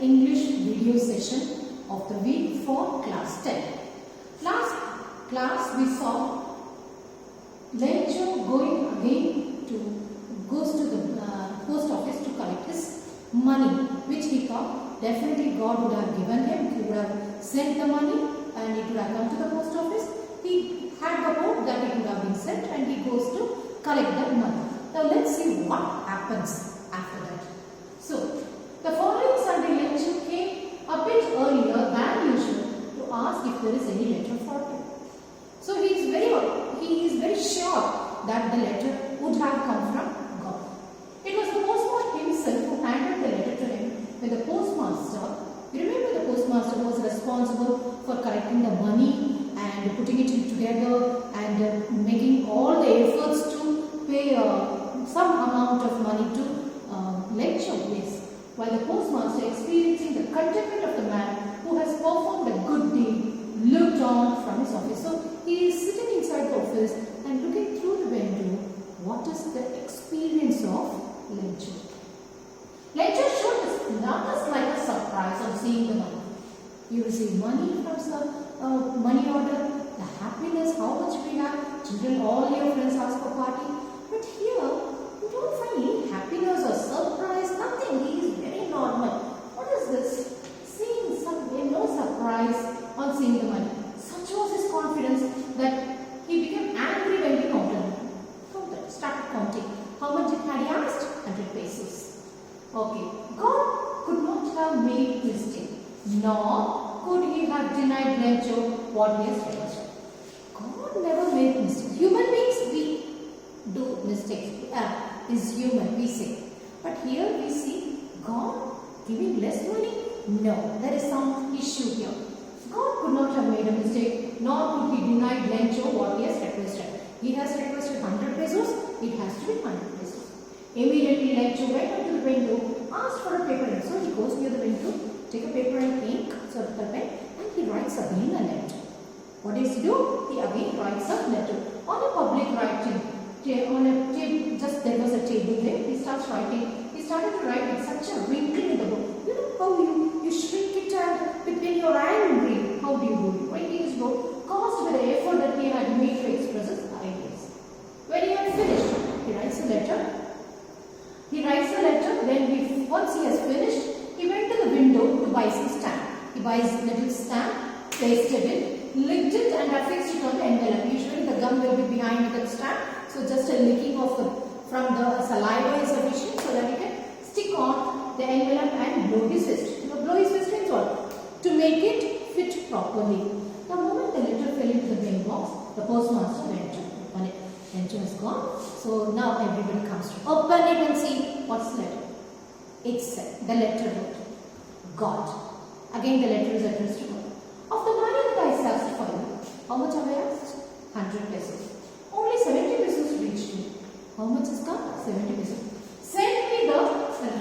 English video session of the week for class 10. Last class we saw Lencho goes to the post office to collect his money, which he thought definitely God would have given him. He would have sent the money and it would have come to the post office. He had the hope that it would have been sent, and he goes to collect the money. Now let's see what happens after that. So the following Sunday, Lencho came a bit earlier than usual to ask if there is any letter for him. So he is very sure that the letter would have come from God. It was the postman himself who handed the letter to him when the postmaster, you remember the postmaster was responsible for collecting the money and putting it together and making all the efforts to pay some amount of money to Lencho. Yes. While the postmaster, experiencing the contentment of the man who has performed a good deed, looked on from his office. So he is sitting inside the office and looking through the window. What is the experience of Lencho? Lencho showed not as like a surprise of seeing the money. You receive money from some money order, the happiness, how much we have, children, all your friends ask for party. But here, you don't find any happiness or surprise, nothing. He is very normal. What is this? Seeing no surprise on seeing the money. Such was his confidence that he became angry when he started counting. How much had he asked? 100 pesos. Okay. God could not have made mistake, nor could he have denied Lencho what he has requested. God never made mistakes. Human beings, we do mistakes. Is human, we say. But here we see God giving less money. No, there is some issue here. God could not have made a mistake, nor could he deny Lencho what he has requested. He has requested 100 pesos, it has to be 100 pesos. Immediately Lencho went up to the window, asked for a paper ink. So he goes near the window, take a paper and ink, circle pen, and he writes again a letter. What does he do? He again writes a letter on a public writing. On a table, just there was a table there. He starts writing. He started to write with such a wrinkle in the book. You know how you shrink it and when you're angry, how do you do it? Writing his book caused by the effort that he had made to express his ideas. When he had finished, he writes a letter. Then once he has finished, he went to the window to buy some stamp. He buys a little stamp, pasted it, licked it and affixed it on the envelope. Usually the gum will be behind the stamp. So just a licking from the saliva is sufficient so that he can stick on the envelope and blow his fist. Blow his fist means what? To make it fit properly. The moment the letter fell into the mail box, the postmaster went to open it. Lencho is gone. So now everybody comes to open it and see what's the letter. It's the letter wrote God. Again the letter is addressed to God. Of the money that I asked for you, how much have I asked? 100 pesos. Only 70 pesos reached me. How much is God? 70 pesos. Send me the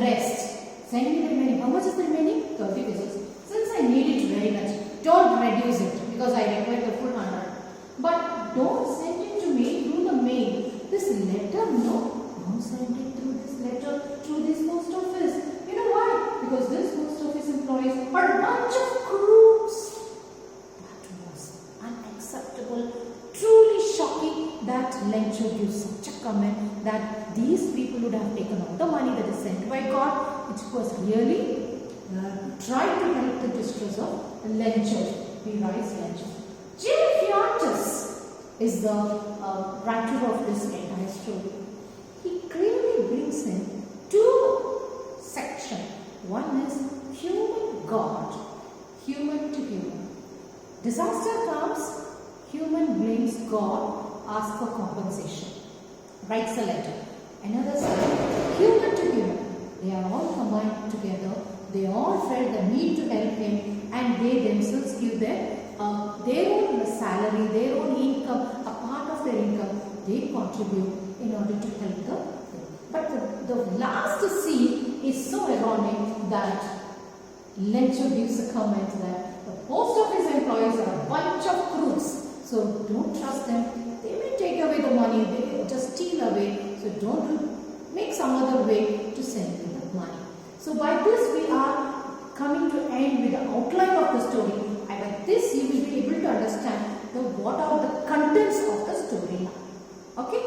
rest. Send me the remaining. How much is the remaining? 30 pesos. Since I need it very much, don't reduce it because I require the full 100. But don't send it to me through the mail. This letter, no. Don't send it through this letter, through this post office. You know why? Because this post office employees are a bunch of crooks. That was unacceptable. Truly shocking that Lencho gives such a comment that these people would have taken all the money that is sent by God, which was really trying to help the distress of Lencho. He writes Lencho. J. Fuentes is the writer of this entire story. He clearly brings in two sections. One is human God, human to human. Disaster comes. Human blames God, asks for compensation, writes a letter. Another side, human to human. They are all combined together. They all felt the need to help him, and they themselves give their own salary, their own income, a part of their income, they contribute in order to help them. But the last scene is so ironic that Lencho gives a comment that the post office employees are a bunch of crooks. So don't trust them. They may take away the money, they may just steal away. So don't make some other way to send them the money. So by this we are coming end with the outline of the story, and with this you will be able to understand what are the contents of the story. Okay?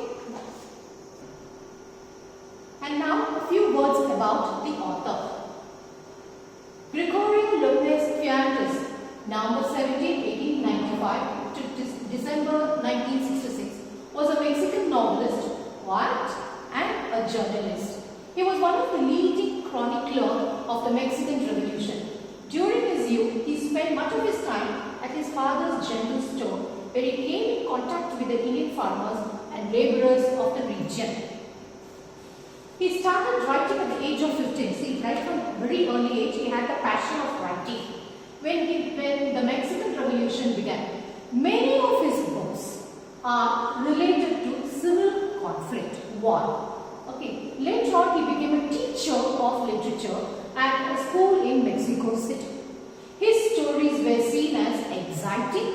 And now a few words about the author. Gregorio Lopez Fuentes, November 17, 1895 to December 1966, was a Mexican novelist, poet, and a journalist. He was one of the leading chronicler of the Mexican Revolution. During his youth, he spent much of his time at his father's general store, where he came in contact with the Indian farmers and laborers of the region. He started writing at the age of 15. See, right from a very early age, he had the passion of writing. When the Mexican Revolution began, many of his books are related to civil conflict, war. Okay. Later on, he became a teacher of literature at a school in Mexico City. His stories were seen as exciting,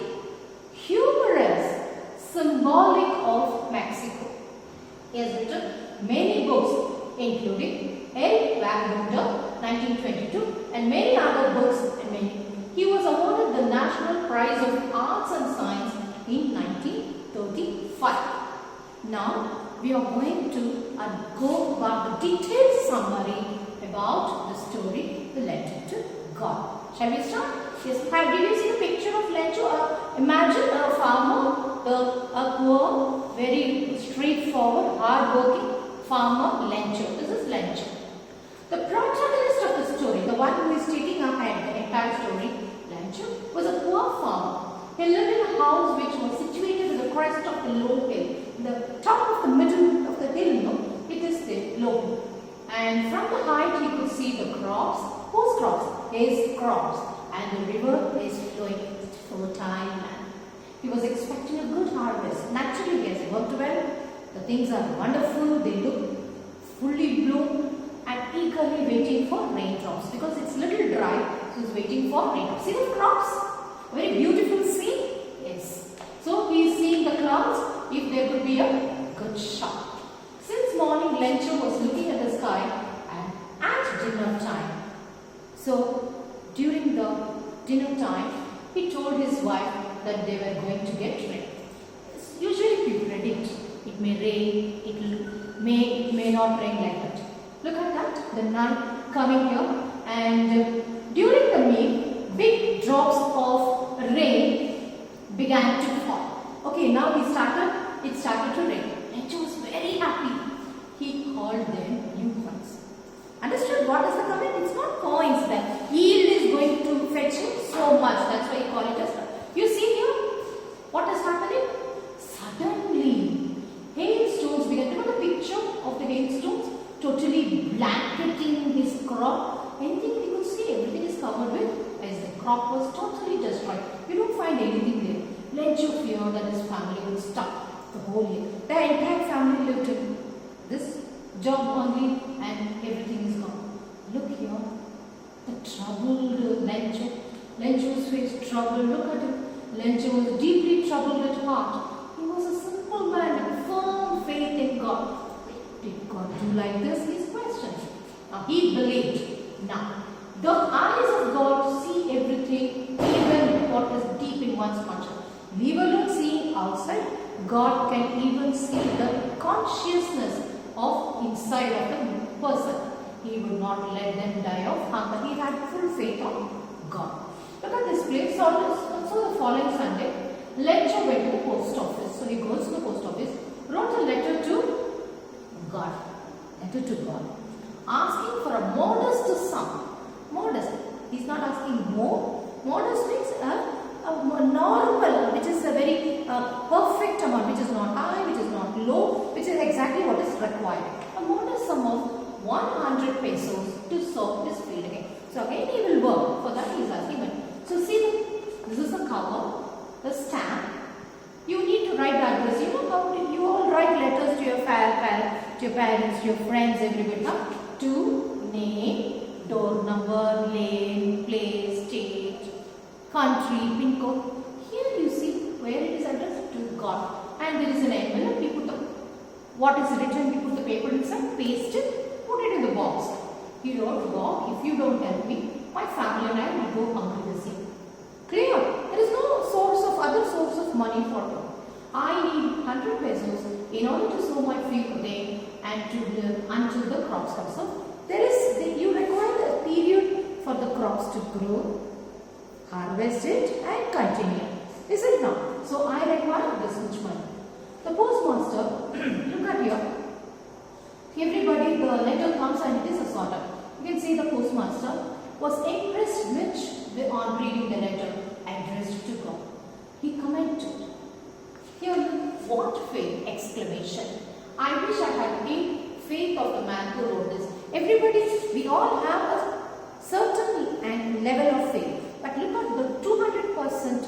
humorous, symbolic of Mexico. He has written many books, including El Vagabundo, 1922, and many other books. He was awarded the National Prize of Arts and Science in 1935. Now, we are going to go about the detailed summary about the story, The Letter to God. Shall we start? Yes. Did you see the picture of Lencho? Imagine a farmer, a poor, very straightforward, hard-working farmer, Lencho. This is Lencho. The protagonist of the story, the one who is taking ahead the entire story, Lencho, was a poor farmer. He lived in a house which was situated at the crest of the low hill. The top of the middle of the hill, no, it is the low. And from the height he could see the crops. Whose crops? His crops. And the river is flowing fertile land. He was expecting a good harvest. Naturally, he has worked well. The things are wonderful. They look fully bloomed and eagerly waiting for raindrops because it's little dry. So he's waiting for raindrops. See the crops? Very beautiful scene. Yes. So he is seeing the clouds. If there could be a good shot. Since morning, Lencho was looking at the sky and at dinner time. So during the dinner time, he told his wife that they were going to get rain. Usually we predict it may rain, it may not rain like that. Look at that, the night coming here, and during the meal, big drops of rain began to fall. Okay, now it started to rain. Lencho was very happy. He called them newcomers. Understood what is the comment? It's not coins that yield is going to fetch him so much. That's why he called it as. You see here what is happening? Suddenly, hailstones began. Remember the picture of the hailstones? Totally blanketing his crop. Anything we could see, everything is covered with, as the crop was totally destroyed. You don't find anything there. Lencho feared that his family would starve the whole year. The entire family lived in this job only and everything is gone. Look here, the troubled Lencho. Lencho's face troubled. Look at him. Lencho was deeply troubled at heart. He was a simple man with firm faith in God. Did God do like this? His question. Now he believed. Now, the eyes of God see everything, even what is deep in one's conscience. We were not seeing outside. God can even see the consciousness of inside of the person. He would not let them die of hunger. He had full faith on God. Look at this place. Also the following Sunday, Lencho went to the post office. So he goes to the post office, wrote a letter to God. Letter to God. Asking for a modest sum. Modest. He's not asking more. Modest means a normal, which is a very perfect amount, which is not high, which is not low, which is exactly what is required. A modest sum of 100 pesos to sow his field again. So again he will work. For that he is asking money. So see, this is the cover, the stamp. You need to write the address. You know how you all write letters to your parents, to your friends, everybody. Huh? To name, door number, lane, place, state, country, pin code. Here you see where it is addressed to God. And there is an envelope. You put what is written, you put the paper inside, paste it, put it in the box. He wrote, God, if you don't help me, my family and I will go hungry this year. Clear? There is no other source of money for me. I need 100 pesos in order to sow my field again and to live until the crops come. So you require a period for the crops to grow, harvest it and continue. Is it not? So I require this much money. The postmaster, look at here. Everybody, the letter comes and it is a sorter. You can see the postmaster was impressed much on reading the letter addressed to God. He commented, "Here, what faith!" exclamation. "I wish I had faith of the man who wrote this." Everybody, we all have a certain level of faith. But look at the 200%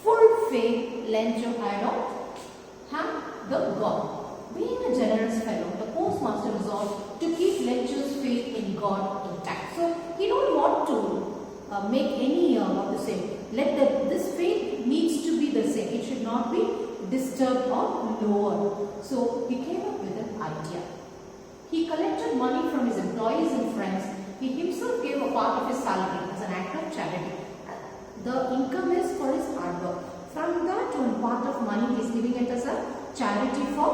full faith Lencho had on the God. Being a generous fellow, the postmaster resolved to keep Lencho's faith in God intact. So he don't want to make any this faith needs to be the same. It should not be disturbed or lowered. So he came up with an idea. He collected money from his employees and friends. He himself gave a part of his salary as an act of charity. The income is for his hard work. From that, one part of money he is giving it as a charity for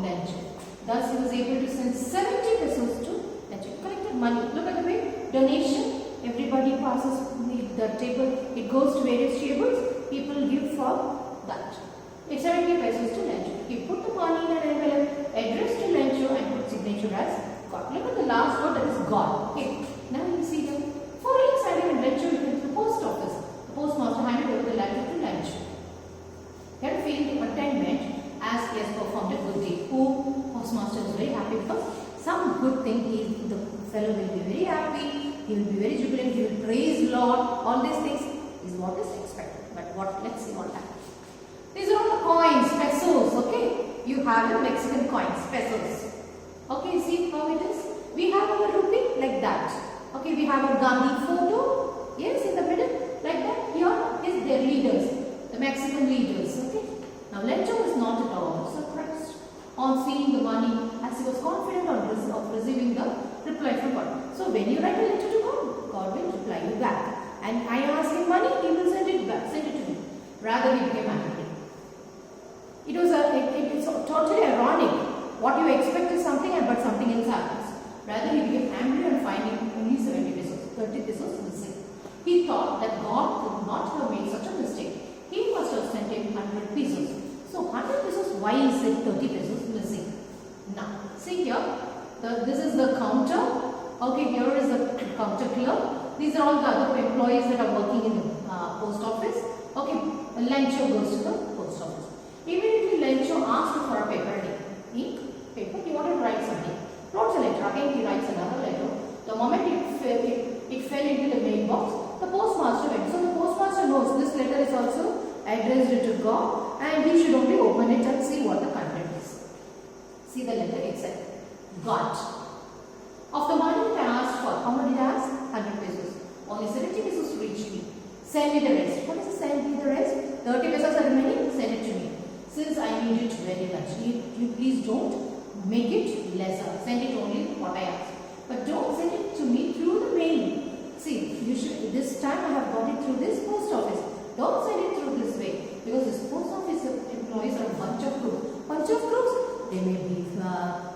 Lencho. Thus, he was able to send 70 pesos to Lencho. He collected money. Look at the way donation. Everybody passes the table. It goes to various tables. People give for that. It's 70 pesos to Lencho. He put the money in an envelope, addressed to Lencho and put signature as God. Look at the last word, that is God. Okay. Now you see them. Following Sunday when Lencho went to the post office, the postmaster handed over the letter to Lencho. He had filled the attendment as he has performed a good deed. Postmaster is very happy because some good thing, the fellow will be very happy, he will be very jubilant, he will praise Lord. All these things is what is expected. But let's see what happens. These are all the coins, pesos, okay? You have the Mexican coins, pesos. Okay, see how it is? We have our rupee like that. Okay, we have a Gandhi photo. Yes, in the middle, like that. Here is their leaders, the Mexican leaders. Okay. Now Lencho was not at all surprised on seeing the money, as he was confident of receiving the reply from God. So when you write a letter to God, God will reply you back. And I ask him money, he will send it back, send it to me. Rather, he became angry. It's totally ironic. What you expect is something, but something else happens. Rather, he became angry on finding only 70 pesos, 30 pesos missing. He thought that God could not have made such a mistake. He must have sent him 100 pesos. So 100 pesos, why is it 30 pesos missing? Now, see here, this is the counter. Okay, here is the counter clerk. These are all the other employees that are working in the post office. Okay, Lencho goes to the post office. Immediately Lencho asked for a paper and ink. Paper, he wanted to write something. Wrote a letter. Again, he writes another letter. The moment it fell into the mailbox, the postmaster went. So the postmaster knows this letter is also addressed to God, and he should only open it and see what the content is. See the letter itself. God. Of the money that I asked for, how much did I ask? 100 pesos. Only 70 pesos reached me. Send me the rest. What is the send me the rest? 30 pesos are remaining. Send it to me. Since I need it very much, you please don't make it lesser. Send it only what I asked. But don't send it to me through the mail. See, this time I have got it through this post office. Don't send it through this way, because this post office employees are a bunch of crooks. Bunch of crooks. They may be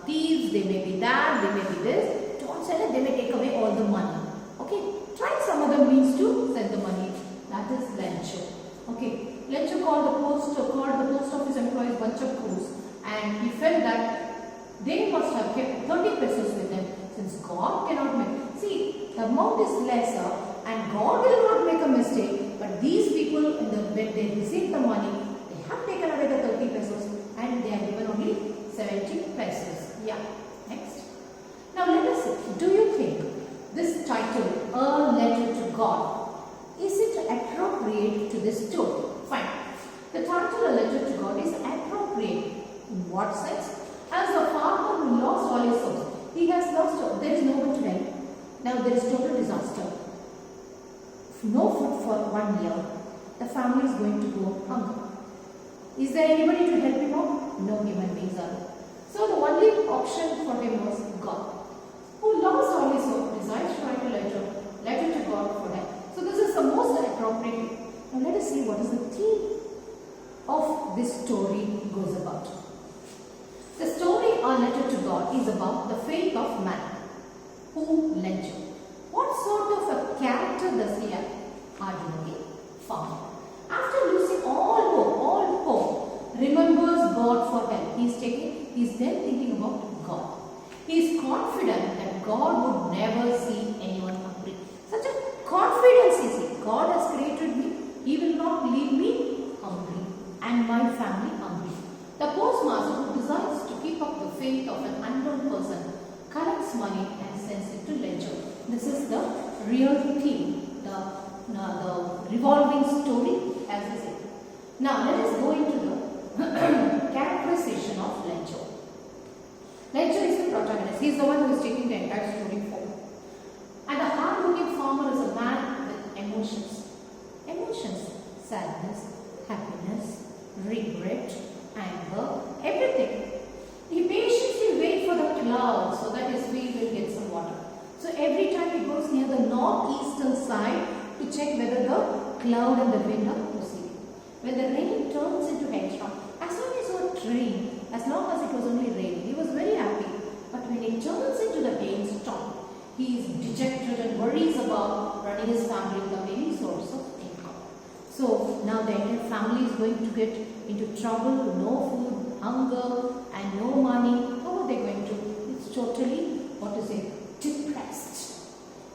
thieves, they may be that, they may be this. Don't send it, they may take away all the money. Okay, try some other means to send the money. That is Lencho. Okay, Lencho called the post office employees bunch of crooks, and he felt that they must have kept 30 pesos with them, since God cannot make. See, the amount is lesser and God will not make a mistake, but these people, when they receive the money, they have taken away the 30 pesos and they have given only 70 pesos. Yeah, next. Now let us see, do you think this title, A Letter to God, is it appropriate to this story? Fine. The title, A Letter to God, is appropriate. In what sense? As the farmer who lost all his souls, he has lost, there is no one to help. Now there is total disaster. No food for 1 year. The family is going to go hungry. Is there anybody to help him out? No human beings are there. So the only option for him was God, who lost all his hope, decides to write a letter to God for us see what is the theme of this story goes about. The story, Our Letter to God, is about the faith of man. Who? Lencho. What sort of a character does he have? Hardly a farmer. After losing all hope, remembers God for help. He is then thinking about God. He is confident that God would never see anyone hungry. Such a confidence is it. God has created me. He will not leave me hungry and my family hungry. The postmaster, who decides to keep up the faith of an unknown person, collects money and sends it to Lencho. This is the real theme, the revolving story, as I said. Now let us go into the characterization of Lencho. Lencho is the protagonist. He is the one who is taking the entire story forward. And the hard-working farmer is a man with emotions. Emotions: sadness, happiness, regret, anger, everything. He patiently waits for the clouds so that his field will get some water. So every time he goes near the northeastern side to check whether the cloud and the wind are proceeding. When the rain turns into hailstorm, as long as it was rain, as long as it was only rain, he was very happy. But when it turns into the hailstorm, he is dejected and worries about running his family without any source of income. So now the entire family is going to get into trouble, no food, hunger and no money. How are they going to? It's totally, depressed.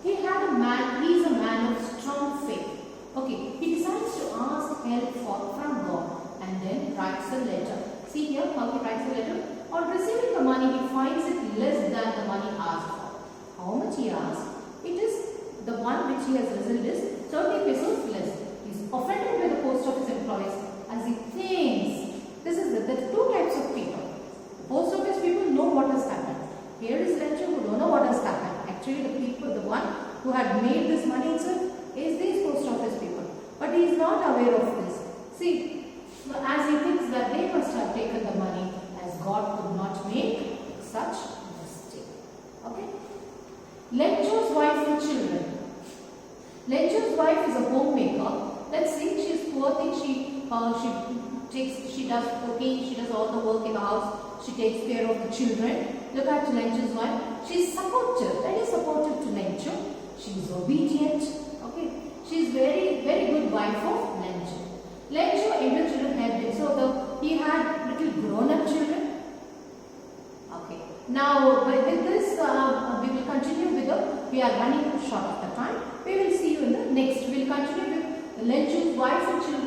He is a man of strong faith. Okay, he decides to ask help from God and then writes a letter. See here how he writes a letter. On receiving the money, he finds it less than the money asked for. How much he asked? It is the one which he has received is 30 pesos less. He is offended by the post office employees as he thinks. There are two types of people. Post office people know what has happened. Here is Lencho who don't know what has happened. Actually, the one who had made this money itself is these post office people. But he is not aware of this. See, as he thinks that they must have taken the money, as God could not make such mistake. Okay? Lencho's wife and children. Lencho's wife is a homemaker. Let's see, she is poor thing. She does cooking, she does all the work in the house, she takes care of the children. Look at Lencho's wife. She is supportive, very supportive to Lencho. She is obedient. Okay, she is very good wife of Lencho. Lencho and the children helped him. So he had little grown-up children. Okay. Now with this we will continue with we are running short of the time. We will see you in the next. We will continue with Lencho's wife and children.